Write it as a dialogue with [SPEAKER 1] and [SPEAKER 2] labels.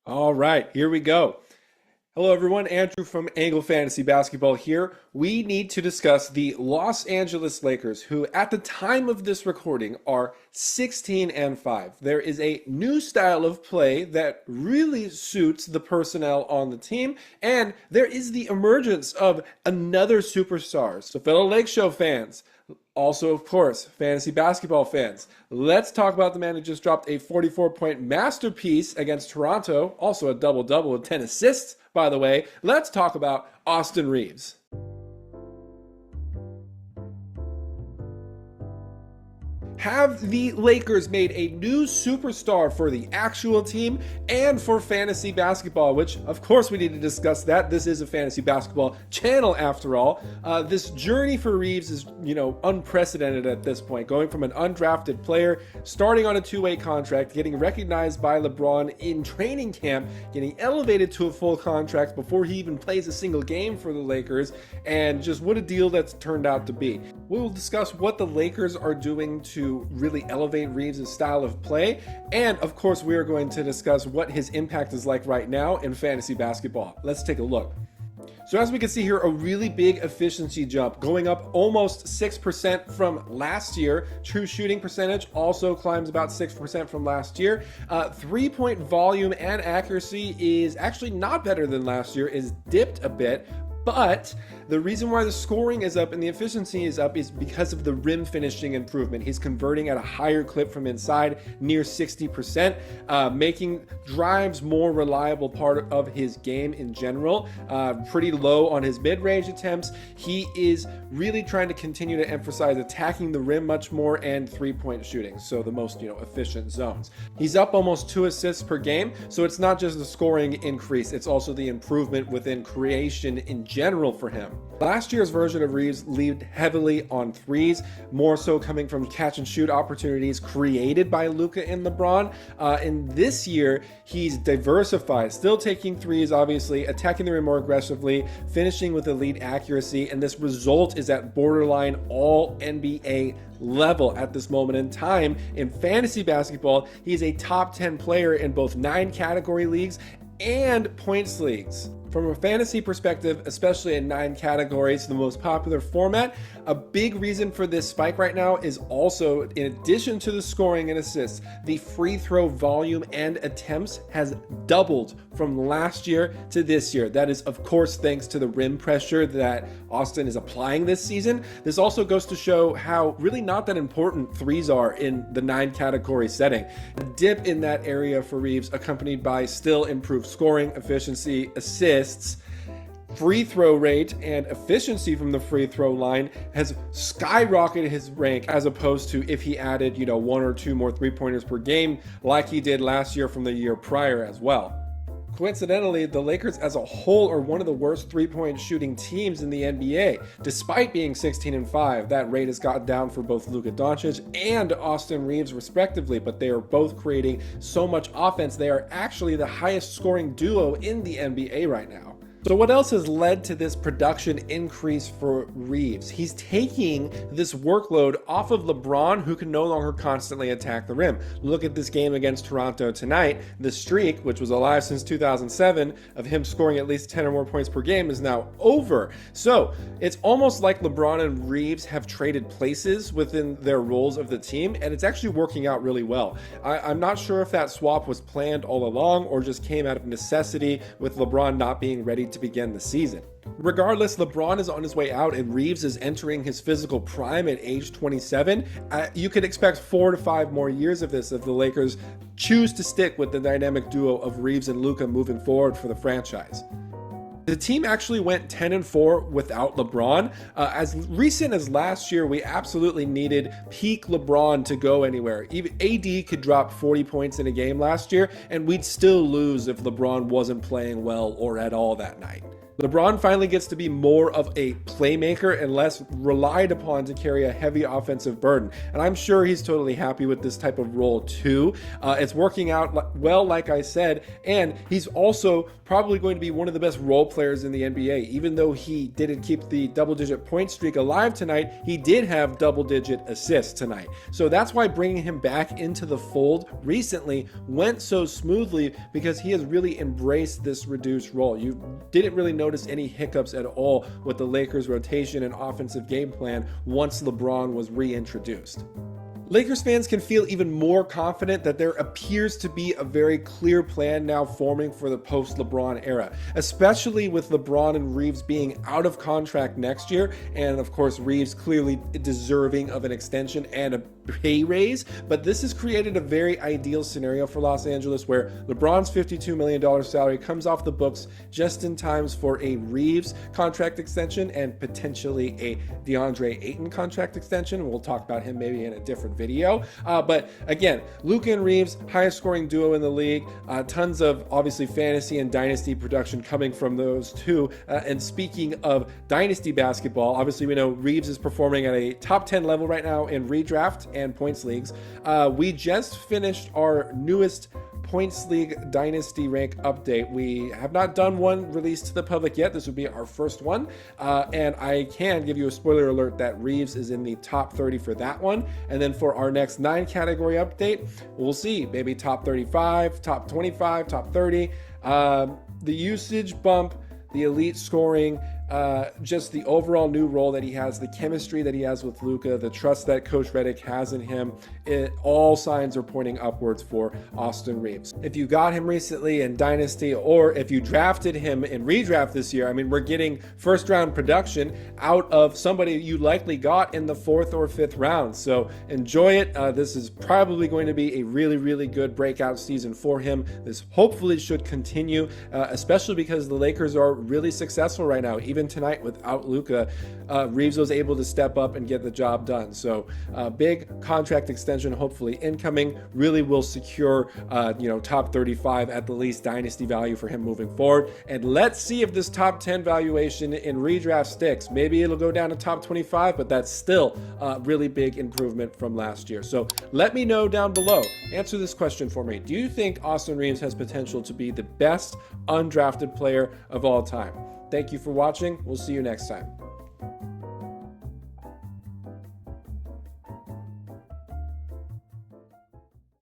[SPEAKER 1] All right, here we go. Hello, everyone. Andrew from Angle Fantasy Basketball here. We need to discuss the Los Angeles Lakers, who at the time of this recording are 16 and 5. There is a new style of play that really suits the personnel on the team, and there is the emergence of another superstar. So, fellow Lake Show fans, also, of course, fantasy basketball fans, let's talk about the man who just dropped a 44-point masterpiece against Toronto, also a double-double with 10 assists, by the way. Let's talk about Austin Reaves. Have the Lakers made a new superstar for the actual team and for fantasy basketball, which of course we need to discuss that. This is a fantasy basketball channel after all. This journey for Reaves is, unprecedented at this point, going from an undrafted player, starting on a two-way contract, getting recognized by LeBron in training camp, getting elevated to a full contract before he even plays a single game for the Lakers, and just what a deal that's turned out to be. We will discuss what the Lakers are doing to really elevate Reaves' style of play. And of course, we are going to discuss what his impact is like right now in fantasy basketball. Let's take a look. So as we can see here, a really big efficiency jump, going up almost 6% from last year. True shooting percentage also climbs about 6% from last year. Three-point volume and accuracy is actually not better than last year, is dipped a bit. But the reason why the scoring is up and the efficiency is up is because of the rim finishing improvement. He's converting at a higher clip from inside, near 60%, making drives more reliable part of his game in general. Pretty low on his mid-range attempts. He is really trying to continue to emphasize attacking the rim much more and three-point shooting, so the most efficient zones. He's up almost 2 assists per game, so it's not just the scoring increase, it's also the improvement within creation in general for him. Last year's version of Reaves leaned heavily on threes, more so coming from catch and shoot opportunities created by Luka and LeBron. And this year, he's diversified, still taking threes, obviously, attacking the rim more aggressively, finishing with elite accuracy, and this result is at borderline all NBA level at this moment in time. In fantasy basketball, he's a top 10 player in both 9 category leagues and points leagues. From a fantasy perspective, especially in 9 categories, the most popular format, a big reason for this spike right now is also, in addition to the scoring and assists, the free throw volume and attempts has doubled from last year to this year. That is, of course, thanks to the rim pressure that Austin is applying this season. This also goes to show how really not that important threes are in the 9 category setting. A dip in that area for Reaves, accompanied by still improved scoring, efficiency, assists, free throw rate, and efficiency from the free throw line has skyrocketed his rank, as opposed to if he added, 1 or 2 more three-pointers per game like he did last year from the year prior as well. Coincidentally, the Lakers as a whole are one of the worst three-point shooting teams in the NBA. Despite being 16 and 5, that rate has gotten down for both Luka Doncic and Austin Reaves respectively, but they are both creating so much offense. They are actually the highest scoring duo in the NBA right now. So what else has led to this production increase for Reaves? He's taking this workload off of LeBron, who can no longer constantly attack the rim. Look at this game against Toronto tonight. The streak, which was alive since 2007, of him scoring at least 10 or more points per game is now over. So it's almost like LeBron and Reaves have traded places within their roles of the team, and it's actually working out really well. I'm not sure if that swap was planned all along or just came out of necessity with LeBron not being ready to begin the season. Regardless, LeBron is on his way out and Reaves is entering his physical prime at age 27. You could expect 4 to 5 more years of this if the Lakers choose to stick with the dynamic duo of Reaves and Luka moving forward for the franchise. The team actually went 10 and 4 without LeBron. As recent as last year, we absolutely needed peak LeBron to go anywhere. Even AD could drop 40 points in a game last year, and we'd still lose if LeBron wasn't playing well or at all that night. LeBron finally gets to be more of a playmaker and less relied upon to carry a heavy offensive burden. And I'm sure he's totally happy with this type of role too. It's working out well, like I said, and he's also probably going to be one of the best role players in the NBA. Even though he didn't keep the double-digit point streak alive tonight, he did have double-digit assists tonight. So that's why bringing him back into the fold recently went so smoothly, because he has really embraced this reduced role. You didn't really notice any hiccups at all with the Lakers' rotation and offensive game plan once LeBron was reintroduced. Lakers fans can feel even more confident that there appears to be a very clear plan now forming for the post-LeBron era, especially with LeBron and Reaves being out of contract next year, and of course Reaves clearly deserving of an extension and a pay raise. But this has created a very ideal scenario for Los Angeles, where LeBron's $52 million salary comes off the books just in time for a Reaves contract extension and potentially a DeAndre Ayton contract extension. We'll talk about him maybe in a different video. But again, Luka and Reaves, highest scoring duo in the league. Tons of obviously fantasy and dynasty production coming from those two. And speaking of dynasty basketball, obviously we know Reaves is performing at a top 10 level right now in redraft and points leagues. We just finished our newest Points League Dynasty rank update. We have not done one released to the public yet. This would be our first one. And I can give you a spoiler alert that Reaves is in the top 30 for that one. And then for our next 9 category update, we'll see. Maybe top 35, top 25, top 30. The usage bump, the elite scoring, just the overall new role that he has, the chemistry that he has with Luka, the trust that Coach Redick has in him, all signs are pointing upwards for Austin Reaves. If you got him recently in Dynasty, or if you drafted him in redraft this year, I mean, we're getting first round production out of somebody you likely got in the 4th or 5th round. So enjoy it. This is probably going to be a really, really good breakout season for him. This hopefully should continue, especially because the Lakers are really successful right now. Even tonight without Luka, Reaves was able to step up and get the job done. So big contract extension hopefully incoming, really will secure top 35 at the least dynasty value for him moving forward. And let's see if this top 10 valuation in redraft sticks. Maybe it'll go down to top 25, but that's still a really big improvement from last year. So let me know down below. Answer this question for me. Do you think Austin Reaves has potential to be the best undrafted player of all time? Thank you for watching. We'll see you next time.